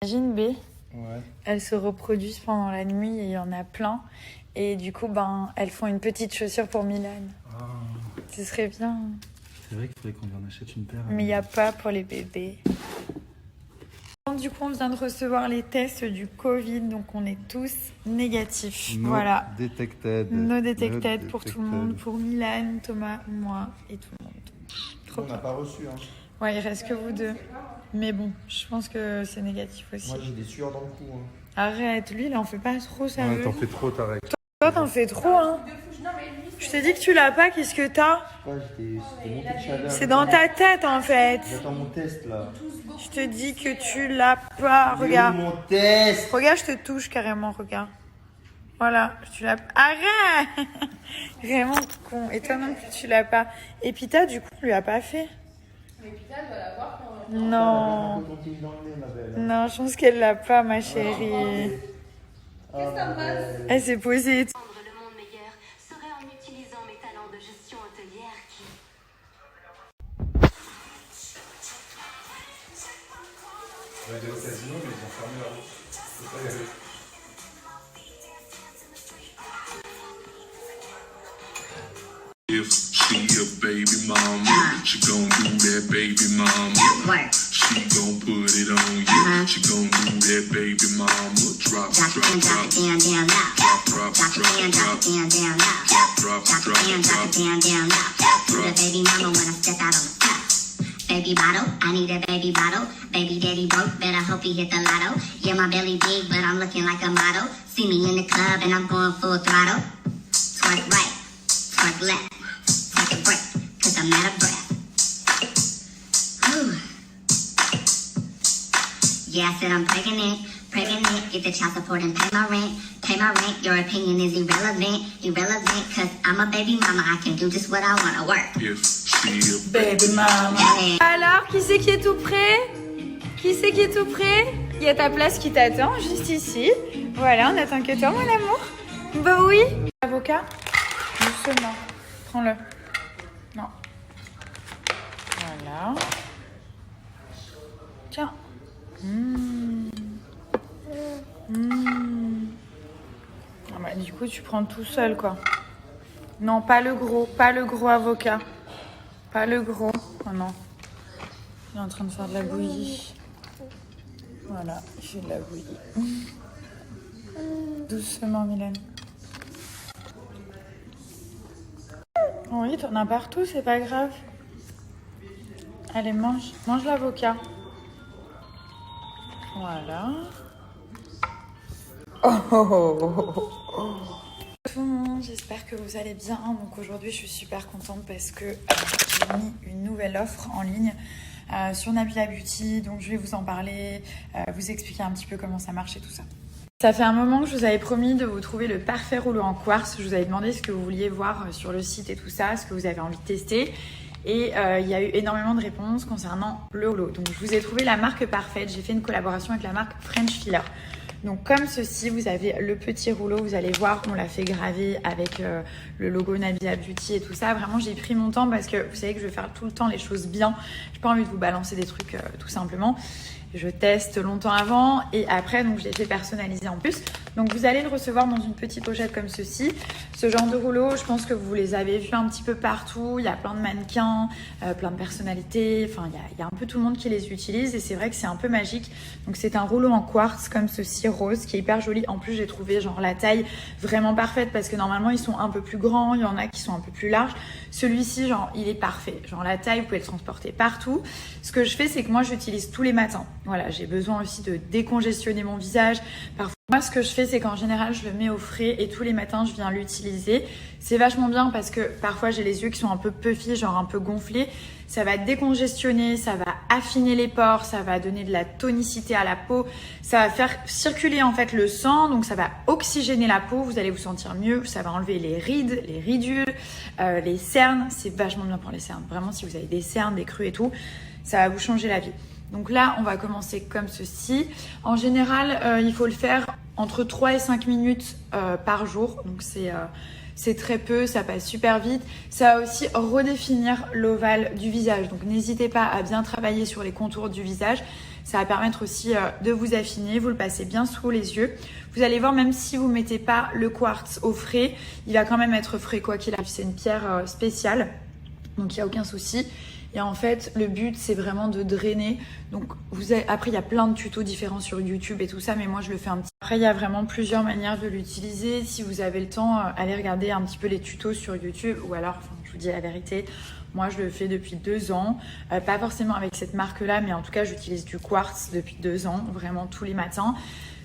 Imagine B, Ouais. elles se reproduisent pendant la nuit et il y en a plein. Et du coup, elles font une petite chaussure pour Milan. Ah. Ce serait bien. C'est vrai qu'il faudrait qu'on lui en achète une paire. Mais il n'y a pas pour les bébés. Du coup, on vient de recevoir les tests du Covid, donc on est tous négatifs. No voilà. Detected. No detected pour tout le monde, pour Milan, Thomas, moi et tout le monde. Trop On n'a pas reçu. Hein. Ouais, il reste que vous deux. Mais bon, je pense que c'est négatif aussi. Moi, j'ai des sueurs dans le cou. Hein. Arrête, lui, il en fait pas trop, sérieux. Ouais, t'en fais trop, Tarek. Toi, t'en fais trop, hein. Je t'ai dit que tu l'as pas, qu'est-ce que t'as? C'était monté de chaleur. C'est dans ta tête, en fait. J'attends mon test, là. Je te dis que tu l'as pas. Regarde. Mon test. Regarde, je te touche carrément, regarde. Voilà, tu l'as. Arrête. Vraiment con. Et toi non plus, tu l'as pas. Et Pita, du coup, on lui a pas fait. Mais Pita, elle doit l'avoir quand Non. Non, je pense qu'elle l'a pas, ma chérie. Qu'est-ce que ça passe? Elle s'est posée. Le monde meilleur serait en utilisant mes talents de gestion hôtelière qui... Ouais, des casinos, mais ils ont fermé la route. C'est pas y aller. If she a baby mama, she gon' do that baby mama. Work. She gon' put it on you. She gon' do that baby mama. Drop, Drop drop, it down, drop, drop it down, down, low. drop, drop, Drop it down, drop, drop it down, down, low. drop, Drop drop, it down, drop it down, down, low. To the baby mama when I step out on the top. Baby bottle, I need a baby bottle. Baby daddy broke, better hope he hit the lotto. Yeah, my belly big, but I'm looking like a model. See me in the club and I'm going full throttle. Twerk right, twerk left. Take a break, cause I'm out of breath. Whew. Yeah, I said I'm pregnant. Get the child support and pay my rent. Your opinion is irrelevant, cause I'm a baby mama. I can do just what I wanna work. if she a Baby mama. Hey. Alors, qui c'est qui est tout prêt? Qui c'est qui est tout prêt? Il y a ta place qui t'attend, juste ici. Voilà, on attend que toi, mon amour. Bah oui. Avocat? Doucement. Prends-le. Non. Voilà. Tiens. Ah bah, du coup, tu prends tout seul, quoi. Non, pas le gros avocat. Pas le gros. Oh non. Il est en train de faire de la bouillie. Voilà, il fait de la bouillie. Doucement, Mylène. Oui, t'en as partout, c'est pas grave. Allez, mange l'avocat. Voilà. Tout le monde, j'espère que vous allez bien. Donc aujourd'hui, je suis super contente parce que j'ai mis une nouvelle offre en ligne sur Nabila Beauty. Donc je vais vous en parler, vous expliquer un petit peu comment ça marche et tout ça. Ça fait un moment que je vous avais promis de vous trouver le parfait rouleau en quartz. Je vous avais demandé ce que vous vouliez voir sur le site et tout ça, ce que vous avez envie de tester. Et il y a eu énormément de réponses concernant le rouleau. Donc je vous ai trouvé la marque parfaite. J'ai fait une collaboration avec la marque French Filler. Donc comme ceci, vous avez le petit rouleau, vous allez voir, on l'a fait graver avec le logo Nabila Beauty et tout ça. Vraiment, j'ai pris mon temps parce que vous savez que je vais faire tout le temps les choses bien. J'ai pas envie de vous balancer des trucs tout simplement. Je teste longtemps avant et après, donc je l'ai fait personnaliser en plus. Donc vous allez le recevoir dans une petite pochette comme ceci. Ce genre de rouleau, je pense que vous les avez vus un petit peu partout. Il y a plein de mannequins, plein de personnalités. Enfin, il y a un peu tout le monde qui les utilise et c'est vrai que c'est un peu magique. Donc c'est un rouleau en quartz comme ceci, rose, qui est hyper joli. En plus, j'ai trouvé genre la taille vraiment parfaite parce que normalement, ils sont un peu plus grands. Il y en a qui sont un peu plus larges. Celui-ci, genre, il est parfait. Genre la taille, vous pouvez le transporter partout. Ce que je fais, c'est que moi, j'utilise tous les matins. Voilà, j'ai besoin aussi de décongestionner mon visage. Parfois, moi, ce que je fais, c'est qu'en général, je le mets au frais et tous les matins, je viens l'utiliser. C'est vachement bien parce que parfois, j'ai les yeux qui sont un peu puffy, genre un peu gonflés. Ça va décongestionner, ça va affiner les pores, ça va donner de la tonicité à la peau. Ça va faire circuler en fait le sang, donc ça va oxygéner la peau. Vous allez vous sentir mieux. Ça va enlever les rides, les ridules, les cernes. C'est vachement bien pour les cernes. Vraiment, si vous avez des cernes, des creux et tout, ça va vous changer la vie. Donc là, on va commencer comme ceci. En général, il faut le faire entre 3 et 5 minutes par jour. Donc c'est très peu, ça passe super vite. Ça va aussi redéfinir l'ovale du visage. Donc n'hésitez pas à bien travailler sur les contours du visage. Ça va permettre aussi de vous affiner, vous le passez bien sous les yeux. Vous allez voir, même si vous ne mettez pas le quartz au frais, il va quand même être frais quoi qu'il arrive. C'est une pierre spéciale, donc il n'y a aucun souci. Et en fait, le but, c'est vraiment de drainer. Donc, après, il y a plein de tutos différents sur YouTube et tout ça, mais moi, je le fais un petit peu. Après, il y a vraiment plusieurs manières de l'utiliser. Si vous avez le temps, allez regarder un petit peu les tutos sur YouTube. Ou alors, je vous dis la vérité, moi, je le fais depuis 2 ans. Pas forcément avec cette marque-là, mais en tout cas, j'utilise du quartz depuis 2 ans, vraiment tous les matins.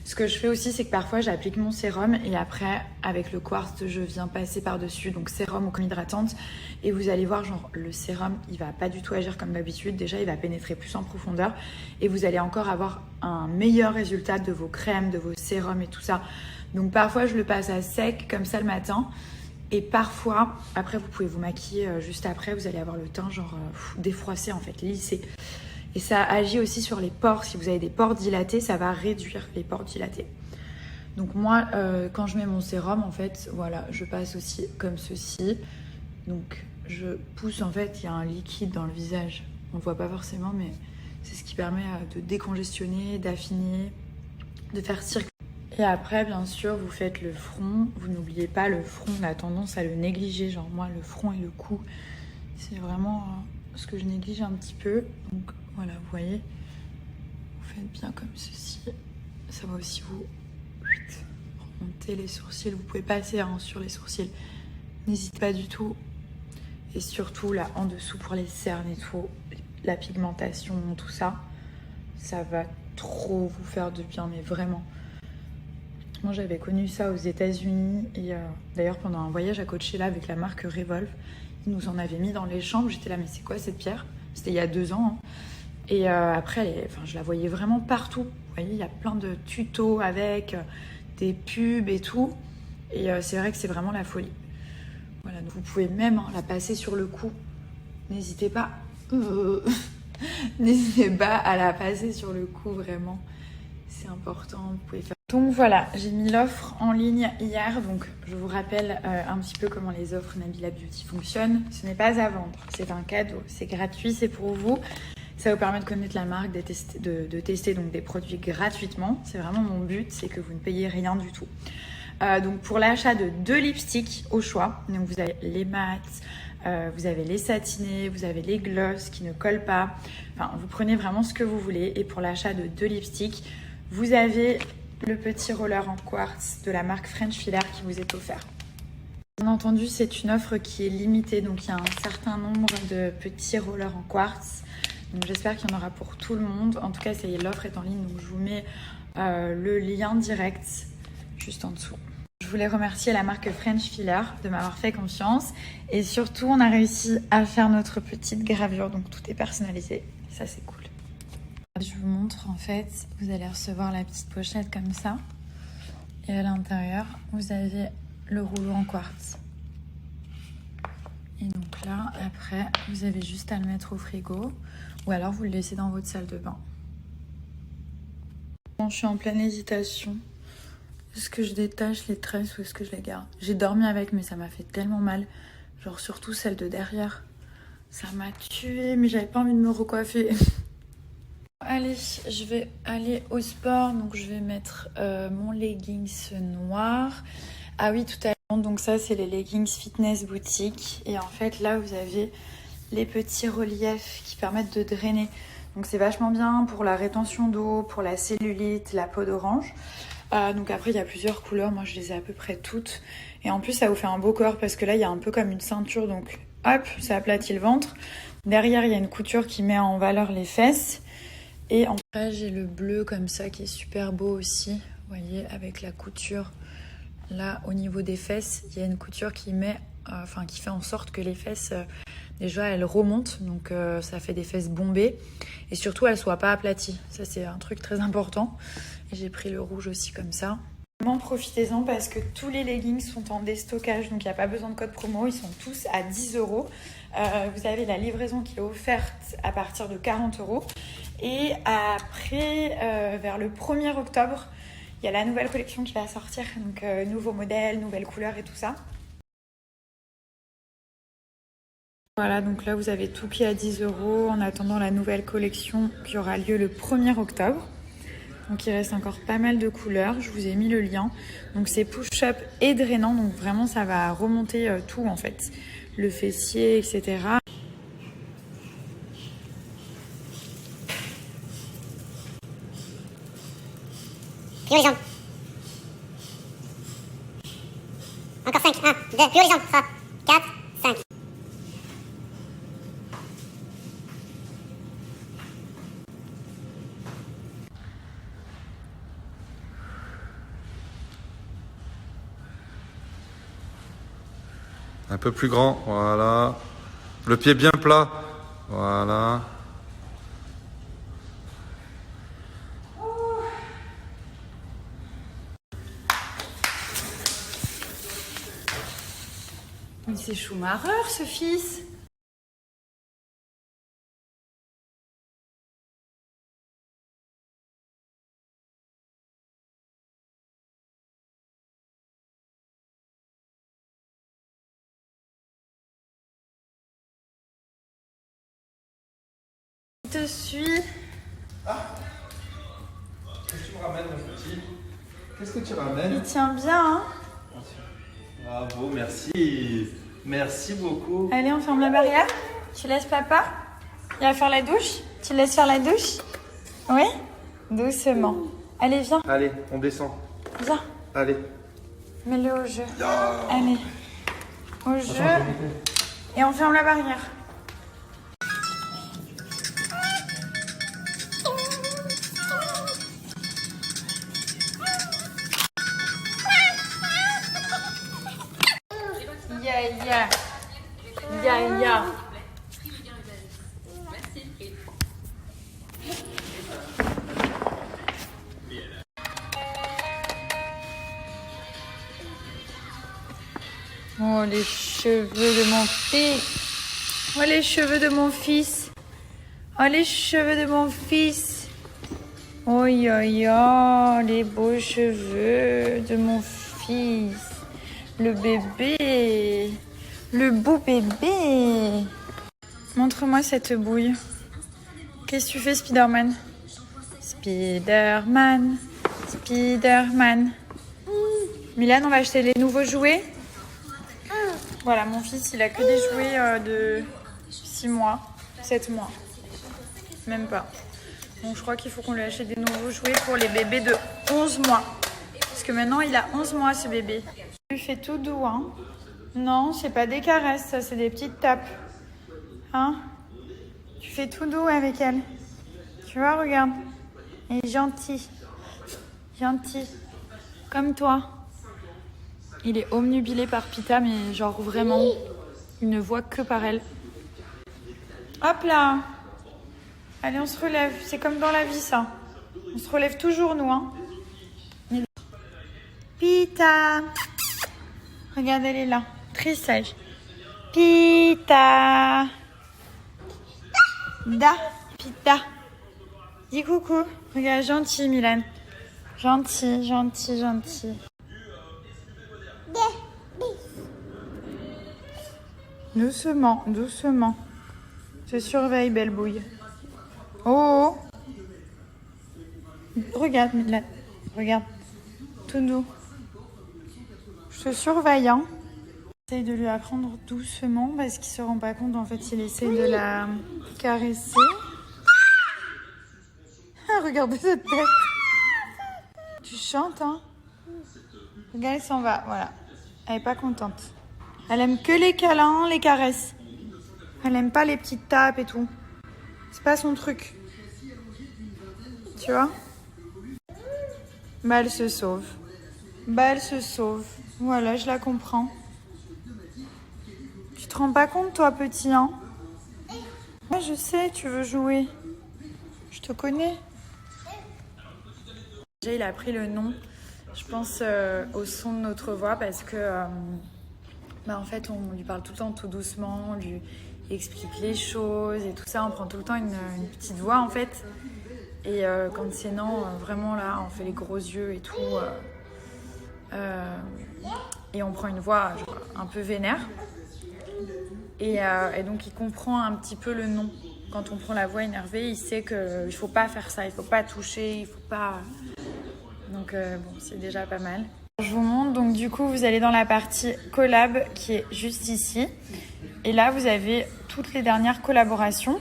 Ce que je fais aussi, c'est que parfois j'applique mon sérum et après, avec le quartz, je viens passer par-dessus, donc sérum ou crème hydratante. Et vous allez voir, genre, le sérum, il va pas du tout agir comme d'habitude. Déjà, il va pénétrer plus en profondeur et vous allez encore avoir un meilleur résultat de vos crèmes, de vos sérums et tout ça. Donc parfois, je le passe à sec comme ça le matin. Et parfois, après, vous pouvez vous maquiller juste après. Vous allez avoir le teint, genre, défroissé en fait, lissé. Et ça agit aussi sur les pores. Si vous avez des pores dilatés, ça va réduire les pores dilatés. Donc moi, quand je mets mon sérum, en fait, voilà, je passe aussi comme ceci. Donc je pousse, en fait, il y a un liquide dans le visage. On ne voit pas forcément, mais c'est ce qui permet de décongestionner, d'affiner, de faire circuler. Et après, bien sûr, vous faites le front. Vous n'oubliez pas le front, on a tendance à le négliger. Genre moi, le front et le cou, c'est vraiment ce que je néglige un petit peu. Donc voilà, vous voyez, vous faites bien comme ceci. Ça va aussi vous remonter les sourcils. Vous pouvez passer sur les sourcils. N'hésitez pas du tout. Et surtout là en dessous pour les cernes et tout, la pigmentation, tout ça, ça va trop vous faire de bien, mais vraiment. Moi j'avais connu ça aux États-Unis et d'ailleurs pendant un voyage à Coachella avec la marque Revolve, ils nous en avaient mis dans les chambres. J'étais là, mais c'est quoi cette pierre? C'était il y a 2 ans. Hein. Et après, je la voyais vraiment partout. Vous voyez, il y a plein de tutos avec des pubs et tout. Et c'est vrai que c'est vraiment la folie. Voilà, donc vous pouvez même la passer sur le cou. N'hésitez pas. N'hésitez pas à la passer sur le cou, vraiment. C'est important. Vous pouvez faire. Donc voilà, j'ai mis l'offre en ligne hier. Donc je vous rappelle un petit peu comment les offres Nabila Beauty fonctionnent. Ce n'est pas à vendre, c'est un cadeau. C'est gratuit, c'est pour vous. Ça vous permet de connaître la marque, de tester donc des produits gratuitement. C'est vraiment mon but, c'est que vous ne payez rien du tout. Donc pour l'achat de 2 lipsticks au choix, donc vous avez les mats, vous avez les satinés, vous avez les gloss qui ne collent pas. Enfin, vous prenez vraiment ce que vous voulez. Et pour l'achat de 2 lipsticks, vous avez le petit roller en quartz de la marque French Filler qui vous est offert. Bien entendu, c'est une offre qui est limitée, donc il y a un certain nombre de petits rollers en quartz. Donc j'espère qu'il y en aura pour tout le monde. En tout cas, ça y est, l'offre est en ligne, donc je vous mets le lien direct juste en dessous. Je voulais remercier la marque French Filler de m'avoir fait confiance. Et surtout, on a réussi à faire notre petite gravure, donc tout est personnalisé. Ça, c'est cool. Je vous montre, en fait, vous allez recevoir la petite pochette comme ça. Et à l'intérieur, vous avez le rouleau en quartz. Et donc là, après, vous avez juste à le mettre au frigo. Ou alors, vous le laissez dans votre salle de bain. Bon, je suis en pleine hésitation. Est-ce que je détache les tresses ou est-ce que je les garde? J'ai dormi avec, mais ça m'a fait tellement mal. Genre, surtout celle de derrière. Ça m'a tuée, mais j'avais pas envie de me recoiffer. Allez, je vais aller au sport. Donc, je vais mettre mon leggings noir. Ah oui, tout à l'heure. Donc, ça, c'est les leggings Fitness Boutique. Et en fait, là, vous avez les petits reliefs qui permettent de drainer. Donc, c'est vachement bien pour la rétention d'eau, pour la cellulite, la peau d'orange. Donc après il y a plusieurs couleurs, moi je les ai à peu près toutes. Et en plus ça vous fait un beau corps parce que là il y a un peu comme une ceinture, donc hop, ça aplatit le ventre. Derrière il y a une couture qui met en valeur les fesses. Et en fait j'ai le bleu comme ça qui est super beau aussi. Vous voyez, avec la couture là au niveau des fesses, il y a une couture qui met, qui fait en sorte que les fesses déjà elles remontent, donc ça fait des fesses bombées. Et surtout elles ne soient pas aplaties, ça c'est un truc très important. Et j'ai pris le rouge aussi comme ça. Vraiment profitez-en parce que tous les leggings sont en déstockage, donc il n'y a pas besoin de code promo, ils sont tous à 10 €. Vous avez la livraison qui est offerte à partir de 40 €. Et après, vers le 1er octobre, il y a la nouvelle collection qui va sortir, donc nouveaux modèles, nouvelles couleurs et tout ça. Voilà, donc là vous avez tout qui est à 10 € en attendant la nouvelle collection qui aura lieu le 1er octobre. Donc il reste encore pas mal de couleurs, je vous ai mis le lien. Donc c'est push-up et drainant, donc vraiment ça va remonter tout en fait. Le fessier, etc. Plus haut les jambes. Encore 5. 1, 2. Plus haut les jambes. 3, 4, 5. Un peu plus grand, voilà. Le pied bien plat, voilà. Mais c'est Schumacher ce fils. Il te suit. Qu'est-ce que tu me ramènes, mon petit? Qu'est-ce que tu Il ramènes? tient bien, hein. Bravo, merci. Merci beaucoup. Allez, on ferme la barrière. Tu laisses papa? Il va faire la douche? Tu laisses faire la douche? Oui? Doucement. Allez, viens, Allez, on descend. viens. Allez. Mets-le au jeu. Allez. Au jeu. Et on ferme la barrière. Ya. Ya, ya. Oh, les cheveux de mon fils. Oh, les cheveux de mon fils. Oh, les cheveux de mon fils. Oh, les beaux cheveux de mon fils. Le bébé. Le beau bébé. Montre-moi cette bouille. Qu'est-ce que tu fais, Spider-Man? Spider-Man. Spider-Man. Milan, on va acheter les nouveaux jouets. Voilà, mon fils, il a que des jouets de 6 mois, 7 mois. Même pas. Donc je crois qu'il faut qu'on lui achète des nouveaux jouets pour les bébés de 11 mois. Parce que maintenant, il a 11 mois, ce bébé. Tu lui fais tout doux, hein? Non, c'est pas des caresses, ça, c'est des petites tapes. Hein? Tu fais tout doux avec elle. Tu vois, regarde. Elle est gentille. Gentil. Comme toi. Il est omnubilé par Pita, mais genre vraiment, il ne voit que par elle. Hop là! Allez, on se relève. C'est comme dans la vie, ça. On se relève toujours, nous, hein. Pita! Regarde, elle est là. Très sage. Pita! Da! Pita! Dis coucou. Regarde, gentil, Milan. Gentil, gentil, gentil. Doucement, doucement. Je surveille, belle bouille. Oh, oh. Regarde, Milan. Regarde. Tout doux. Je te surveille, hein. J'essaye de lui apprendre doucement parce qu'il se rend pas compte. En fait, il essaye de la caresser. Ah, regardez cette tête. Tu chantes, hein. Regarde, elle s'en va. Voilà. Elle est pas contente. Elle aime que les câlins, les caresses. Elle aime pas les petites tapes et tout. C'est pas son truc. Tu vois? Bah, elle se sauve. Bah, elle se sauve. Voilà, je la comprends. Tu te rends pas compte, toi, petit, hein? Moi, je sais, tu veux jouer. Je te connais. Déjà, il a pris le nom, je pense, au son de notre voix parce que... en fait, on lui parle tout le temps tout doucement, on lui explique les choses et tout ça. On prend tout le temps une petite voix, en fait. Et quand c'est non, vraiment là, on fait les gros yeux et tout. Et on prend une voix genre, un peu vénère. Et donc il comprend un petit peu le non. Quand on prend la voix énervée, il sait qu'il ne faut pas faire ça, il ne faut pas toucher, il faut pas... Donc bon, c'est déjà pas mal. Je vous montre, donc du coup vous allez dans la partie collab qui est juste ici. Et là vous avez toutes les dernières collaborations.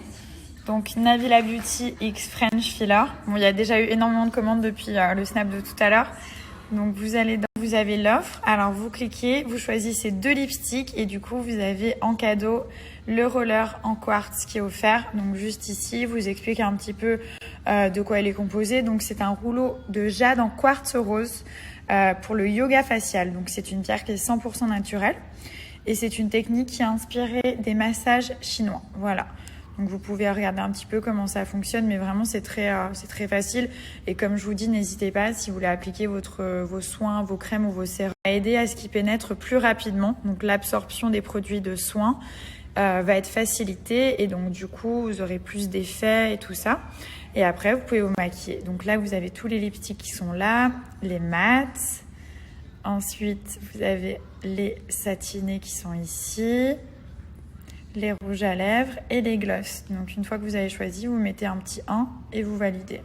Donc Nabila Beauty X French Filler. Bon, il y a déjà eu énormément de commandes depuis le snap de tout à l'heure. Donc vous avez l'offre. Alors vous cliquez, vous choisissez 2 lipsticks et du coup vous avez en cadeau le roller en quartz qui est offert. Donc juste ici, vous expliquez un petit peu de quoi il est composé. Donc c'est un rouleau de jade en quartz rose pour le yoga facial. Donc c'est une pierre qui est 100% naturelle et c'est une technique qui est inspirée des massages chinois. Voilà. Donc vous pouvez regarder un petit peu comment ça fonctionne, mais vraiment c'est très facile. Et comme je vous dis, n'hésitez pas si vous voulez appliquer vos soins, vos crèmes ou vos sérums, à aider à ce qu'ils pénètrent plus rapidement. Donc l'absorption des produits de soins va être facilitée et donc du coup vous aurez plus d'effets et tout ça. Et après vous pouvez vous maquiller. Donc là vous avez tous les lipsticks qui sont là, les mats. Ensuite vous avez les satinés qui sont ici. Les rouges à lèvres et les gloss. Donc une fois que vous avez choisi, vous mettez un petit 1 et vous validez.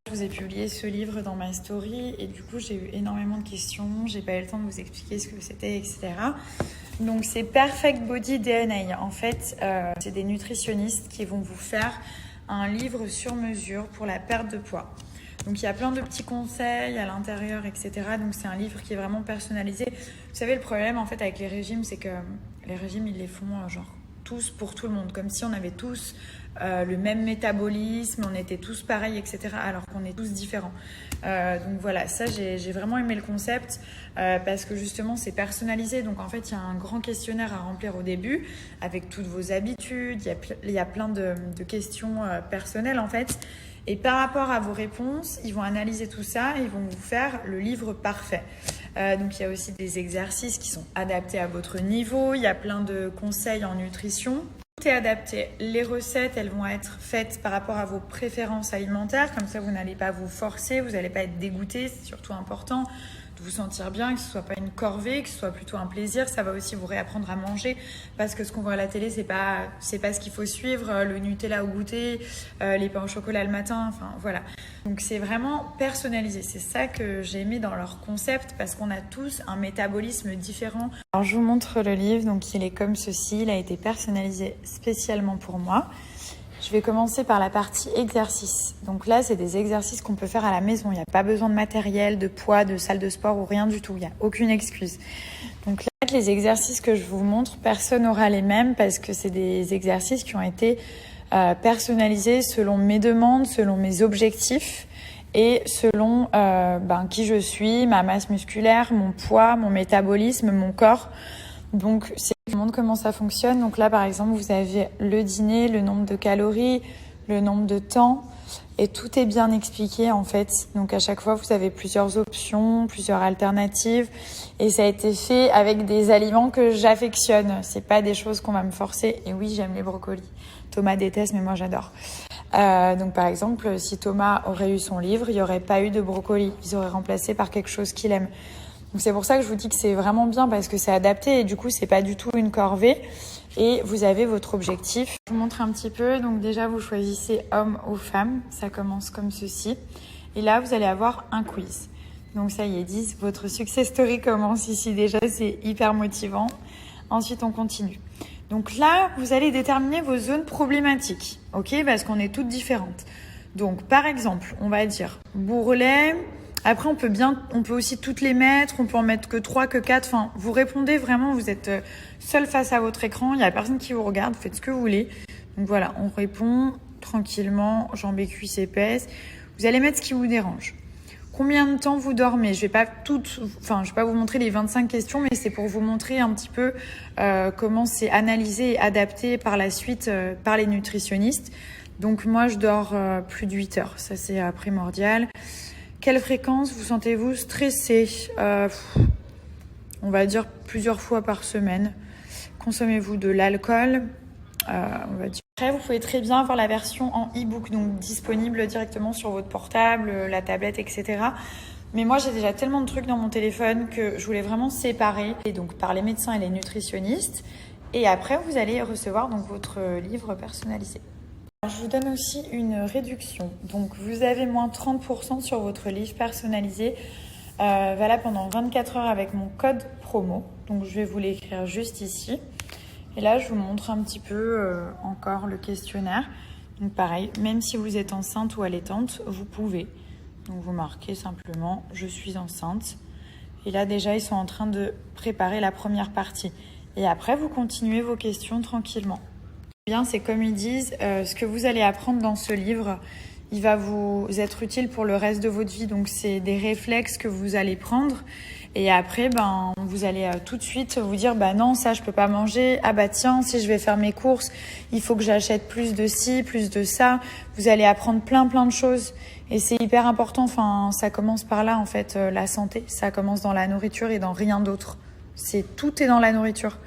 Je vous ai publié ce livre dans ma story et du coup j'ai eu énormément de questions. J'ai pas eu le temps de vous expliquer ce que c'était, etc. Donc c'est Perfect Body DNA. En fait, c'est des nutritionnistes qui vont vous faire un livre sur mesure pour la perte de poids. Donc il y a plein de petits conseils à l'intérieur, etc. Donc c'est un livre qui est vraiment personnalisé. Vous savez, le problème en fait avec les régimes, c'est que les régimes, ils les font genre tous pour tout le monde. Comme si on avait tous le même métabolisme, on était tous pareils, etc. Alors qu'on est tous différents. Donc voilà, ça j'ai vraiment aimé le concept parce que justement c'est personnalisé. Donc en fait il y a un grand questionnaire à remplir au début avec toutes vos habitudes. Il y a plein de questions personnelles en fait. Et par rapport à vos réponses, ils vont analyser tout ça et ils vont vous faire le livre parfait. Donc il y a aussi des exercices qui sont adaptés à votre niveau. Il y a plein de conseils en nutrition. Tout est adapté. Les recettes, elles vont être faites par rapport à vos préférences alimentaires. Comme ça, vous n'allez pas vous forcer, vous n'allez pas être dégoûté. C'est surtout important de vous sentir bien, que ce soit pas une corvée, que ce soit plutôt un plaisir. Ça va aussi vous réapprendre à manger parce que ce qu'on voit à la télé, c'est pas ce qu'il faut suivre. Le Nutella au goûter, les pains au chocolat le matin, enfin voilà. Donc c'est vraiment personnalisé. C'est ça que j'ai aimé dans leur concept parce qu'on a tous un métabolisme différent. Alors je vous montre le livre. Donc il est comme ceci. Il a été personnalisé spécialement pour moi. Je vais commencer par la partie exercices. Donc là, c'est des exercices qu'on peut faire à la maison. Il n'y a pas besoin de matériel, de poids, de salle de sport ou rien du tout. Il n'y a aucune excuse. Donc là, les exercices que je vous montre, personne n'aura les mêmes parce que c'est des exercices qui ont été personnalisés selon mes demandes, selon mes objectifs et selon qui je suis, ma masse musculaire, mon poids, mon métabolisme, mon corps. Donc, je vous montre comment ça fonctionne. Donc là, par exemple, vous avez le dîner, le nombre de calories, le nombre de temps. Et tout est bien expliqué, en fait. Donc, à chaque fois, vous avez plusieurs options, plusieurs alternatives. Et ça a été fait avec des aliments que j'affectionne. C'est pas des choses qu'on va me forcer. Et oui, j'aime les brocolis. Thomas déteste, mais moi, j'adore. Donc, par exemple, si Thomas aurait eu son livre, il n'y aurait pas eu de brocolis. Ils auraient remplacé par quelque chose qu'il aime. Donc c'est pour ça que je vous dis que c'est vraiment bien parce que c'est adapté et du coup c'est pas du tout une corvée et vous avez votre objectif. Je vous montre un petit peu. Donc déjà vous choisissez homme ou femme, ça commence comme ceci et là vous allez avoir un quiz. Donc ça y est, 10, votre success story commence ici déjà, c'est hyper motivant. Ensuite on continue. Donc là vous allez déterminer vos zones problématiques, ok, parce qu'on est toutes différentes. Donc par exemple on va dire bourrelet. Après, on peut aussi toutes les mettre, on peut en mettre que 3, que 4. Enfin, vous répondez vraiment, vous êtes seul face à votre écran, il n'y a personne qui vous regarde, vous faites ce que vous voulez. Donc voilà, on répond tranquillement, jambes et cuisses épaisses. Vous allez mettre ce qui vous dérange. Combien de temps vous dormez ? Je vais pas vous montrer les 25 questions, mais c'est pour vous montrer un petit peu comment c'est analysé et adapté par la suite par les nutritionnistes. Donc moi, je dors plus de 8 heures, ça c'est primordial. Quelle fréquence vous sentez-vous stressé ? On va dire plusieurs fois par semaine. Consommez-vous de l'alcool ? On va dire. Après, vous pouvez très bien avoir la version en e-book, donc disponible directement sur votre portable, la tablette, etc. Mais moi, j'ai déjà tellement de trucs dans mon téléphone que je voulais vraiment séparer, et donc par les médecins et les nutritionnistes, Et après, vous allez recevoir donc votre livre personnalisé. Alors, je vous donne aussi une réduction. Donc, vous avez moins 30% sur votre livre personnalisé, valable pendant 24 heures avec mon code promo. Donc, je vais vous l'écrire juste ici. Et là, je vous montre un petit peu encore le questionnaire. Donc, pareil, même si vous êtes enceinte ou allaitante, vous pouvez. Donc, vous marquez simplement « Je suis enceinte ». Et là, déjà, ils sont en train de préparer la première partie. Et après, vous continuez vos questions tranquillement. Bien, c'est comme ils disent, ce que vous allez apprendre dans ce livre, il va vous être utile pour le reste de votre vie. Donc, c'est des réflexes que vous allez prendre. Et après, vous allez tout de suite vous dire, non, ça, je peux pas manger. Ah tiens, si je vais faire mes courses, il faut que j'achète plus de ci, plus de ça. Vous allez apprendre plein de choses. Et c'est hyper important. Enfin, ça commence par là, en fait, la santé. Ça commence dans la nourriture et dans rien d'autre. Tout est dans la nourriture.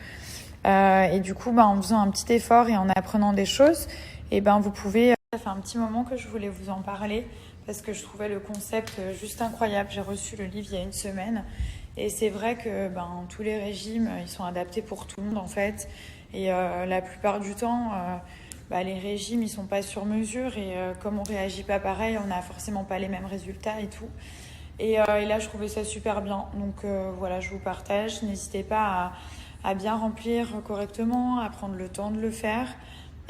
Et du coup, en faisant un petit effort et en apprenant des choses, et vous pouvez... Ça fait un petit moment que je voulais vous en parler parce que je trouvais le concept juste incroyable. J'ai reçu le livre il y a une semaine et c'est vrai que tous les régimes, ils sont adaptés pour tout le monde en fait. Et la plupart du temps, les régimes, ils sont pas sur mesure et comme on réagit pas pareil, on n'a forcément pas les mêmes résultats et tout. Et là, je trouvais ça super bien. Donc voilà, je vous partage. N'hésitez pas à bien remplir correctement, à prendre le temps de le faire.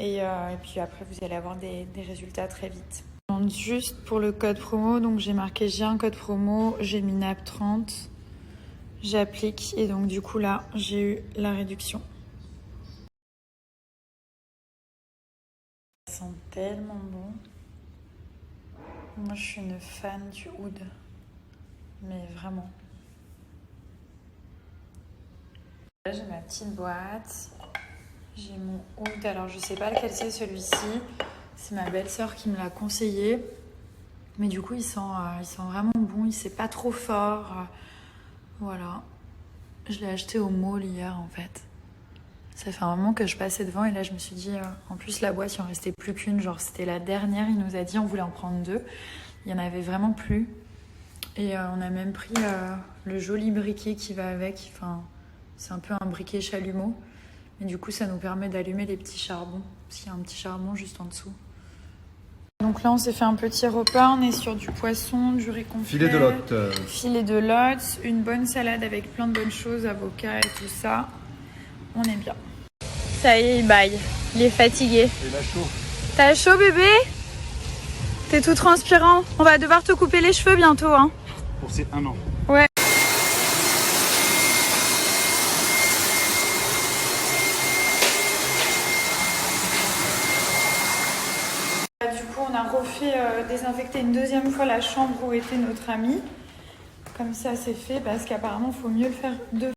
Et puis après, vous allez avoir des résultats très vite. Juste pour le code promo, donc j'ai marqué j'ai un code promo, j'ai mis NAP30, j'applique et donc du coup là, j'ai eu la réduction. Ça sent tellement bon. Moi, je suis une fan du oud, mais vraiment. Là, j'ai ma petite boîte. J'ai mon oud, alors je sais pas lequel c'est celui-ci. C'est ma belle-sœur qui me l'a conseillé. Mais du coup, il sent vraiment bon. Il sent pas trop fort. Voilà. Je l'ai acheté au mall hier en fait. Ça fait un moment que je passais devant et là je me suis dit, en plus la boîte il en restait plus qu'une. Genre c'était la dernière, il nous a dit on voulait en prendre 2. Il y en avait vraiment plus. Et on a même pris le joli briquet qui va avec. Enfin, c'est un peu un briquet chalumeau. Et du coup, ça nous permet d'allumer les petits charbons. Parce qu'il y a un petit charbon juste en dessous. Donc là, on s'est fait un petit repas. On est sur du poisson, du riz complet. Filet de lotte. Filet de lotte, une bonne salade avec plein de bonnes choses, avocat et tout ça. On est bien. Ça y est, il baille. Il est fatigué. Il a chaud. T'as chaud, bébé? T'es tout transpirant. On va devoir te couper les cheveux bientôt, hein. Pour ces 1 an. Ouais. Du coup, on a refait désinfecter une deuxième fois la chambre où était notre ami. Comme ça, c'est fait parce qu'apparemment, il faut mieux le faire 2 fois.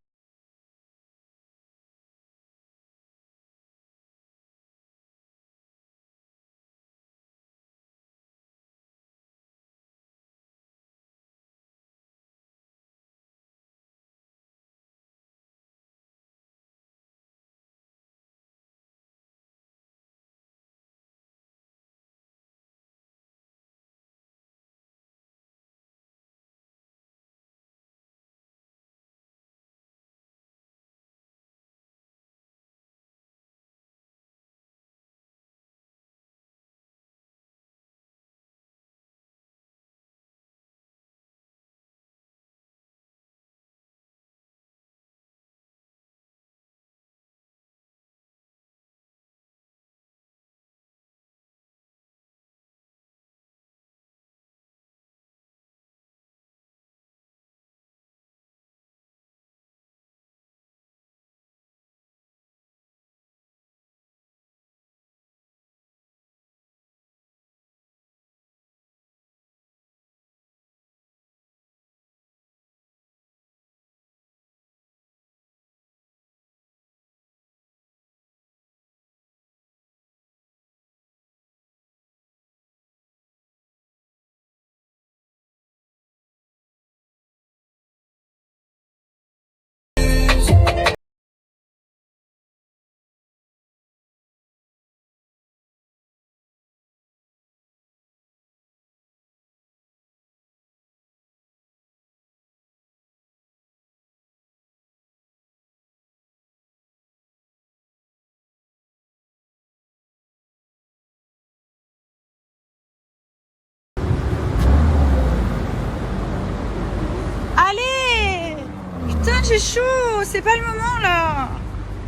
j'ai chaud, c'est pas le moment là.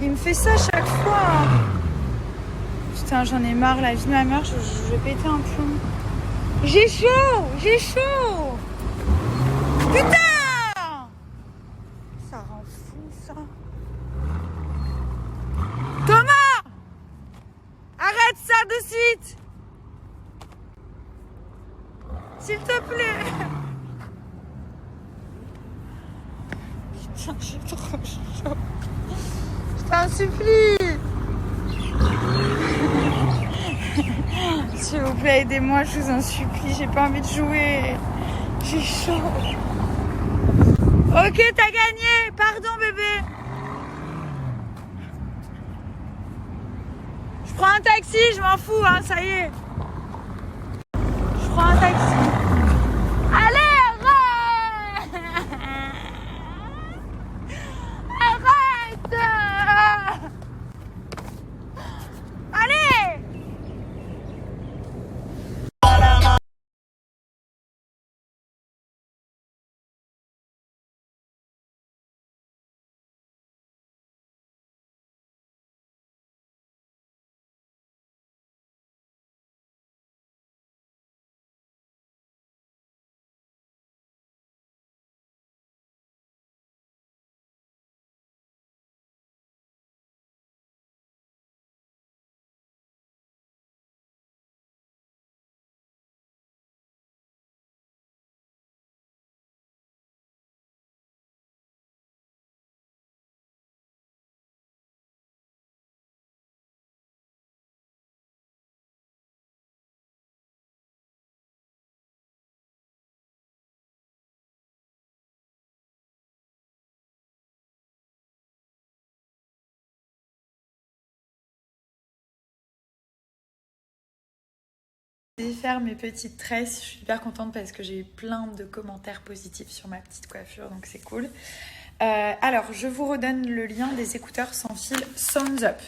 Il me fait ça chaque fois. Putain, j'en ai marre, la vie de ma mère, je vais péter un plomb. J'ai chaud, j'ai chaud. Putain, ça rend fou ça. Thomas, arrête ça de suite. S'il te plaît. Putain, j'ai trop chaud. Je t'en supplie. S'il vous plaît, aidez-moi, je vous en supplie. J'ai pas envie de jouer. J'ai chaud. Ok, t'as gagné. Pardon, bébé. Je prends un taxi, je m'en fous, hein, ça y est. Je prends un taxi. Allez, arrête. Arrête. Allez. Je vais faire mes petites tresses, je suis hyper contente parce que j'ai eu plein de commentaires positifs sur ma petite coiffure, donc c'est cool. Alors, je vous redonne le lien des écouteurs sans fil Sounds Up.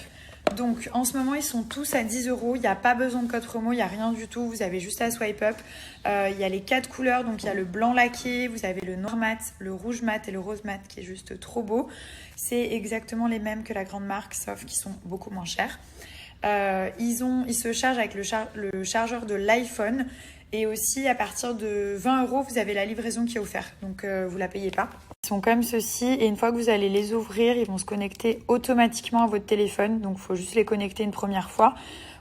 Donc, en ce moment, ils sont tous à 10 €. Il n'y a pas besoin de code promo, il n'y a rien du tout. Vous avez juste à swipe up. Il y a les 4 couleurs, donc il y a le blanc laqué, vous avez le noir mat, le rouge mat et le rose mat qui est juste trop beau. C'est exactement les mêmes que la grande marque, sauf qu'ils sont beaucoup moins chers. Ils se chargent avec le chargeur de l'iPhone et aussi à partir de 20 €, vous avez la livraison qui est offerte, donc vous la payez pas. Ils sont comme ceci et une fois que vous allez les ouvrir, ils vont se connecter automatiquement à votre téléphone, donc il faut juste les connecter une première fois.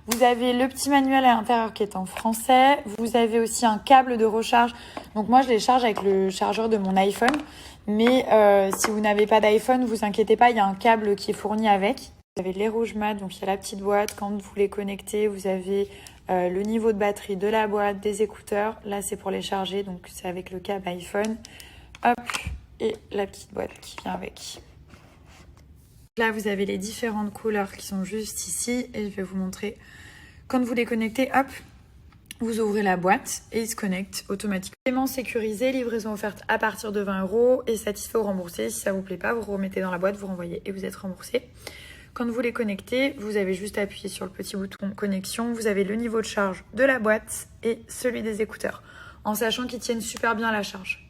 Vous avez le petit manuel à l'intérieur qui est en français. Vous avez aussi un câble de recharge. Donc moi, je les charge avec le chargeur de mon iPhone. Mais si vous n'avez pas d'iPhone, vous inquiétez pas, il y a un câble qui est fourni avec. Vous avez les rouges mat, donc il y a la petite boîte. Quand vous les connectez, vous avez le niveau de batterie de la boîte, des écouteurs. Là, c'est pour les charger, donc c'est avec le câble iPhone. Hop, et la petite boîte qui vient avec. Là, vous avez les différentes couleurs qui sont juste ici. Et je vais vous montrer. Quand vous les connectez, hop, vous ouvrez la boîte et ils se connectent automatiquement. Paiement sécurisé, livraison offerte à partir de 20 € et satisfait ou remboursé. Si ça vous plaît pas, vous remettez dans la boîte, vous renvoyez et vous êtes remboursé. Quand vous les connectez, vous avez juste à appuyer sur le petit bouton connexion. Vous avez le niveau de charge de la boîte et celui des écouteurs, en sachant qu'ils tiennent super bien la charge.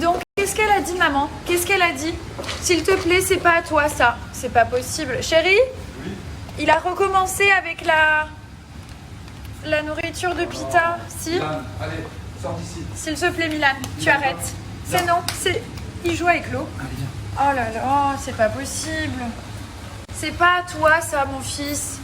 Donc, qu'est-ce qu'elle a dit, maman? Qu'est-ce qu'elle a dit? S'il te plaît, c'est pas à toi ça. C'est pas possible. Chérie? Oui. Il a recommencé avec la nourriture de Pita. Si? Milan, allez, sors d'ici. S'il te plaît, Milan, tu Milan, arrêtes. viens. C'est non, c'est... Il joue avec l'eau. Allez, viens. Oh là là, c'est pas possible. C'est pas à toi ça, mon fils.